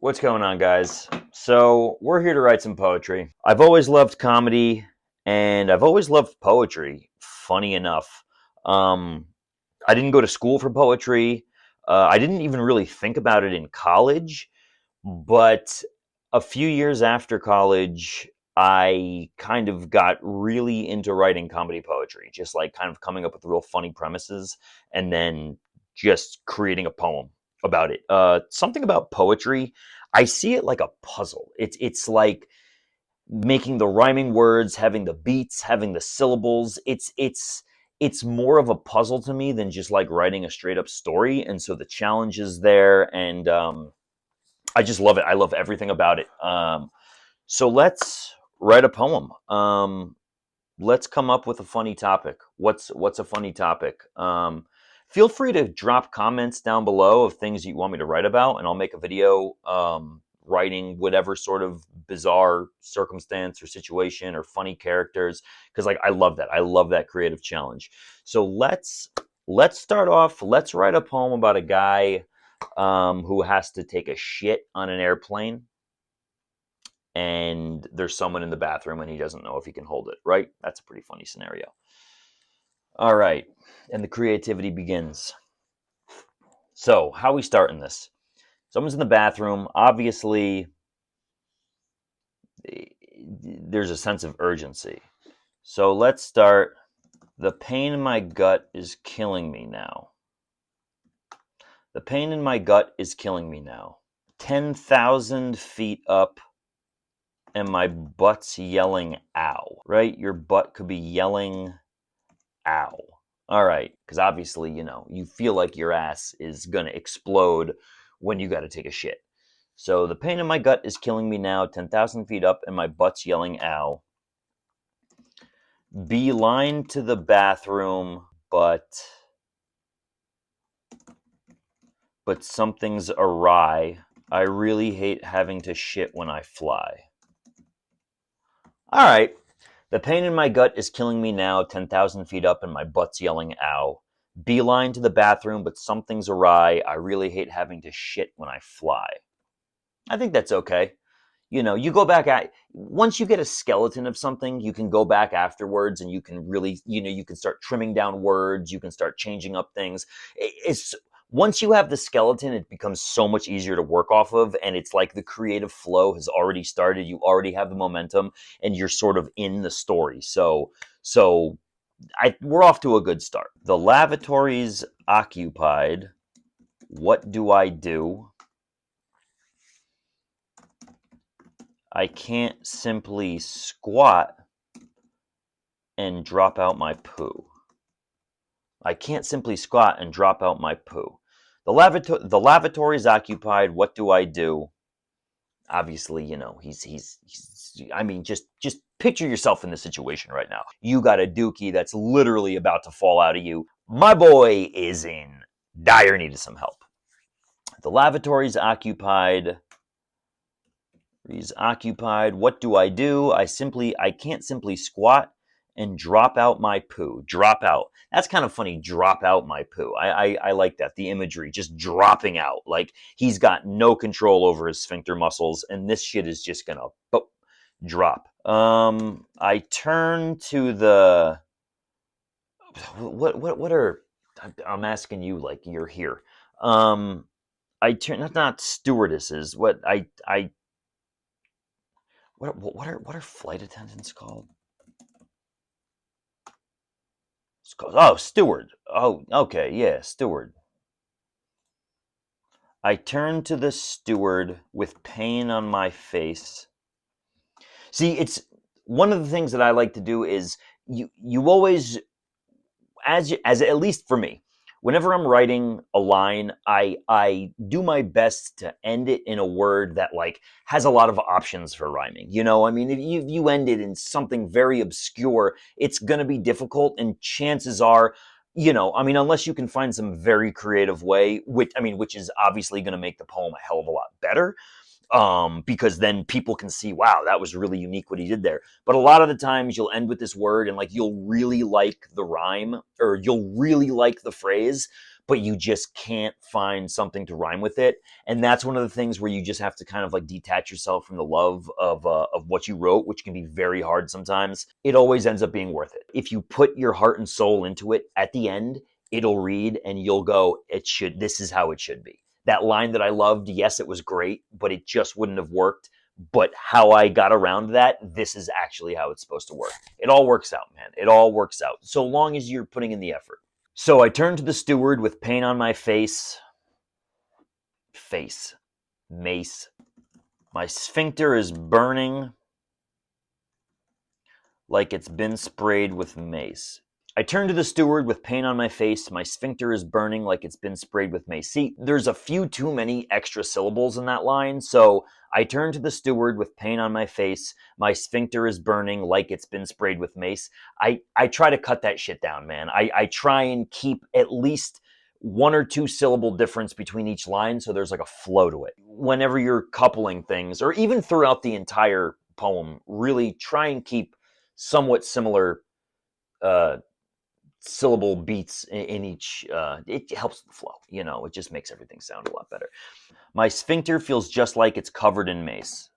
What's going on, guys? So, we're here to write some poetry. I've always loved comedy and I've always loved poetry, funny enough. Um, I didn't go to school for poetry. I didn't even really think about it in college, but a few years after college, I kind of got really into writing comedy poetry, just like kind of coming up with real funny premises and then just creating a poem about it. Something about poetry, I see it like a puzzle. It's like making the rhyming words, having the beats, having the syllables. It's more of a puzzle to me than just like writing a straight up story. And so the challenge is there, and I just love it. I love everything about it. So let's write a poem. Let's come up with a funny topic. What's a funny topic? Feel free to drop comments down below of things you want me to write about, and I'll make a video writing whatever sort of bizarre circumstance or situation or funny characters, because like I love that. I love that creative challenge. So let's start off. Let's write a poem about a guy who has to take a shit on an airplane, and there's someone in the bathroom and he doesn't know if he can hold it, right? That's a pretty funny scenario. All right. And the creativity begins. So, how are we starting this? Someone's in the bathroom. Obviously, there's a sense of urgency. So, let's start. The pain in my gut is killing me now. The pain in my gut is killing me now. 10,000 feet up, and my butt's yelling, ow, right? Your butt could be yelling, ow. All right, because obviously, you feel like your ass is going to explode when you got to take a shit. So the pain in my gut is killing me now, 10,000 feet up, and my butt's yelling, ow. Beeline to the bathroom, but something's awry. I really hate having to shit when I fly. All right. The pain in my gut is killing me now, 10,000 feet up, and my butt's yelling, ow. Beeline to the bathroom, but something's awry. I really hate having to shit when I fly. I think that's okay. You go back once you get a skeleton of something, you can go back afterwards and you can really, you can start trimming down words, you can start changing up things. It's once you have the skeleton, it becomes so much easier to work off of, and it's like the creative flow has already started. You already have the momentum, and you're sort of in the story. So we're off to a good start. The lavatory's occupied. What do I do? I can't simply squat and drop out my poo. I can't simply squat and drop out my poo. The lavatory is occupied. What do I do? Obviously, he's I mean, just picture yourself in this situation right now. You got a dookie that's literally about to fall out of you. My boy is in dire need of some help. The lavatory is occupied. He's occupied. What do? I can't simply squat and drop out my poo. Drop out. That's kind of funny. Drop out my poo. I like that. The imagery, just dropping out. Like he's got no control over his sphincter muscles, and this shit is just gonna drop. I turn to the what are I'm asking you like you're here. I turn not stewardesses. What are flight attendants called? It's called steward. Oh, okay, yeah, steward. I turn to the steward with pain on my face. See, it's one of the things that I like to do is you always as at least for me, whenever I'm writing a line, I do my best to end it in a word that like has a lot of options for rhyming. I mean, if you end it in something very obscure, it's gonna be difficult, and chances are, I mean, unless you can find some very creative way, which is obviously gonna make the poem a hell of a lot better, because then people can see, wow, that was really unique what he did there. But a lot of the times you'll end with this word and like you'll really like the rhyme or you'll really like the phrase, but you just can't find something to rhyme with it. And that's one of the things where you just have to kind of like detach yourself from the love of what you wrote, which can be very hard sometimes. It always ends up being worth it. If you put your heart and soul into it, at the end, it'll read and you'll go, this is how it should be. That line that I loved, yes, it was great, but it just wouldn't have worked. But how I got around that, this is actually how it's supposed to work. It all works out, man. It all works out, so long as you're putting in the effort. So I turned to the steward with pain on my face. Mace. My sphincter is burning like it's been sprayed with mace. I turn to the steward with pain on my face. My sphincter is burning like it's been sprayed with mace. See, there's a few too many extra syllables in that line, so I turn to the steward with pain on my face. My sphincter is burning like it's been sprayed with mace. I try to cut that shit down, man. I try and keep at least 1 or 2 syllable difference between each line so there's like a flow to it. Whenever you're coupling things, or even throughout the entire poem, really try and keep somewhat similar syllable beats in each. It helps the flow, it just makes everything sound a lot better. My sphincter feels just like it's covered in mace.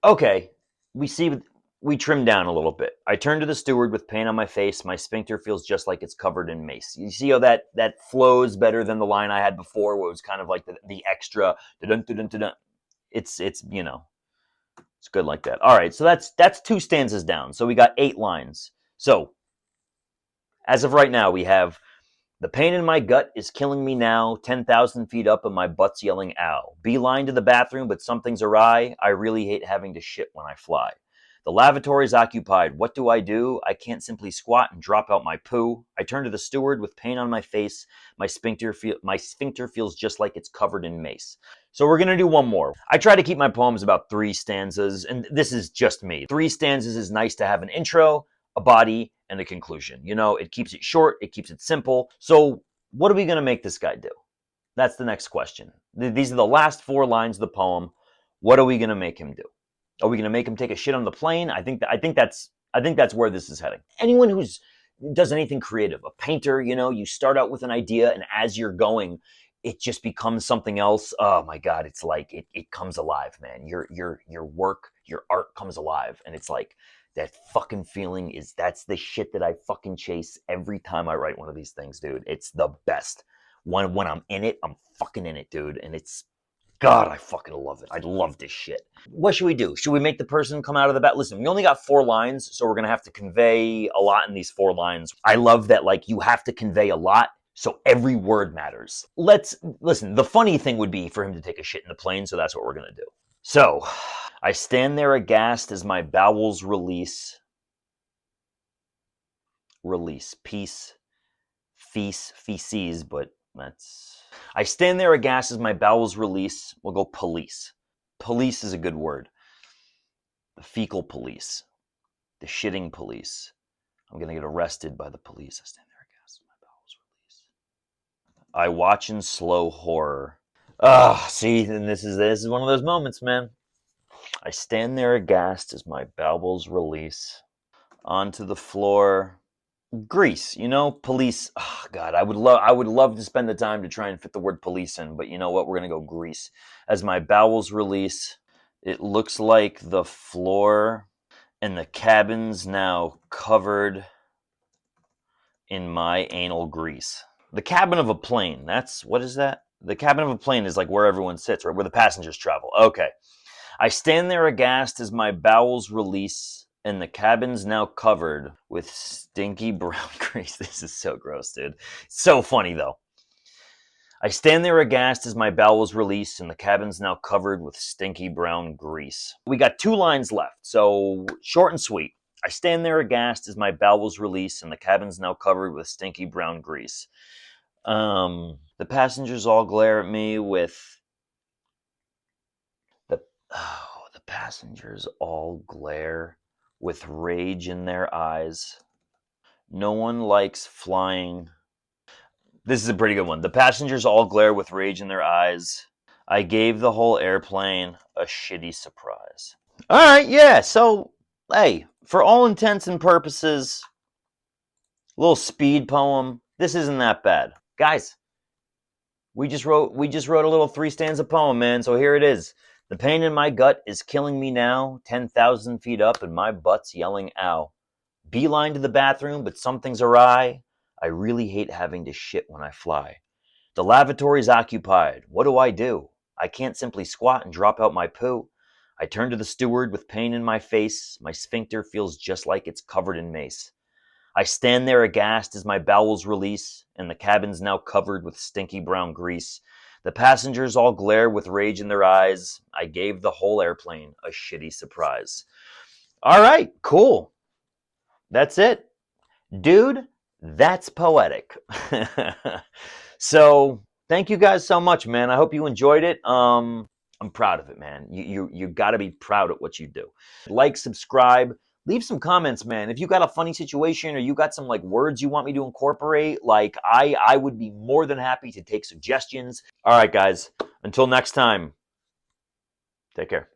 Okay, we trim down a little bit. I turn to the steward with pain on my face. My sphincter feels just like it's covered in mace. You see how that flows better than the line I had before, where it was kind of like the extra dun-dun-dun-dun-dun. It's it's good like that. All right, so that's 2 stanzas down. So we got 8 lines. So as of right now, we have the pain in my gut is killing me now. 10,000 feet up and my butt's yelling ow. Beeline to the bathroom, but something's awry. I really hate having to shit when I fly. The lavatory's occupied. What do? I can't simply squat and drop out my poo. I turn to the steward with pain on my face. My sphincter feels just like it's covered in mace. So we're going to do one more. I try to keep my poems about 3 stanzas, and this is just me. 3 stanzas is nice to have an intro, a body, and a conclusion. It keeps it short, it keeps it simple. So what are we going to make this guy do? That's the next question. These are the last 4 lines of the poem. What are we going to make him do? Are we going to make him take a shit on the plane? I think that's where this is heading. Anyone who's does anything creative, a painter, you start out with an idea, and as you're going, it just becomes something else. Oh my God, it's like it comes alive, man. Your work, your art comes alive, and it's like that fucking feeling that's the shit that I fucking chase every time I write one of these things, dude. It's the best. When I'm in it, I'm fucking in it, dude, and it's God, I fucking love it. I love this shit. What should we do? Should we make the person come out of the bat? Listen, we only got 4 lines, so we're going to have to convey a lot in these 4 lines. I love that, you have to convey a lot, so every word matters. Listen, the funny thing would be for him to take a shit in the plane, so that's what we're going to do. So, I stand there aghast as my bowels release. Peace. Feces, but that's... I stand there aghast as my bowels release. We'll go police. Police is a good word. The fecal police. The shitting police. I'm going to get arrested by the police. I stand there aghast as my bowels release. I watch in slow horror. See, and this is one of those moments, man. I stand there aghast as my bowels release. Onto the floor. Grease, police. Oh, God, I would love to spend the time to try and fit the word police in, but you know what? We're going to go grease. As my bowels release, it looks like the floor and the cabin's now covered in my anal grease. The cabin of a plane, what is that? The cabin of a plane is like where everyone sits, right? Where the passengers travel. Okay. I stand there aghast as my bowels release. And the cabin's now covered with stinky brown grease. This is so gross, dude. So funny, though. I stand there aghast as my bowels release, and the cabin's now covered with stinky brown grease. We got 2 lines left, so short and sweet. I stand there aghast as my bowels release, and the cabin's now covered with stinky brown grease. The passengers all glare at me with... The passengers all glare with rage in their eyes. No one likes flying. This is a pretty good one. The passengers all glare with rage in their eyes. I gave the whole airplane a shitty surprise. All right, yeah. So, hey, for all intents and purposes, A little speed poem. This isn't that bad. Guys, we just wrote a little 3 stanza poem, man. So here it is. The pain in my gut is killing me now. 10,000 feet up and my butt's yelling ow. Beeline to the bathroom, but something's awry. I really hate having to shit when I fly. The lavatory's occupied. What do? I can't simply squat and drop out my poo. I turn to the steward with pain in my face. My sphincter feels just like it's covered in mace. I stand there aghast as my bowels release, and the cabin's now covered with stinky brown grease. The passengers all glare with rage in their eyes. I gave the whole airplane a shitty surprise. All right, cool. That's it. Dude, that's poetic. So, thank you guys so much, man. I hope you enjoyed it. I'm proud of it, man. You got to be proud of what you do. Like, subscribe, leave some comments, man. If you got a funny situation or you got some like words you want me to incorporate, like I would be more than happy to take suggestions. All right, guys. Until next time. Take care.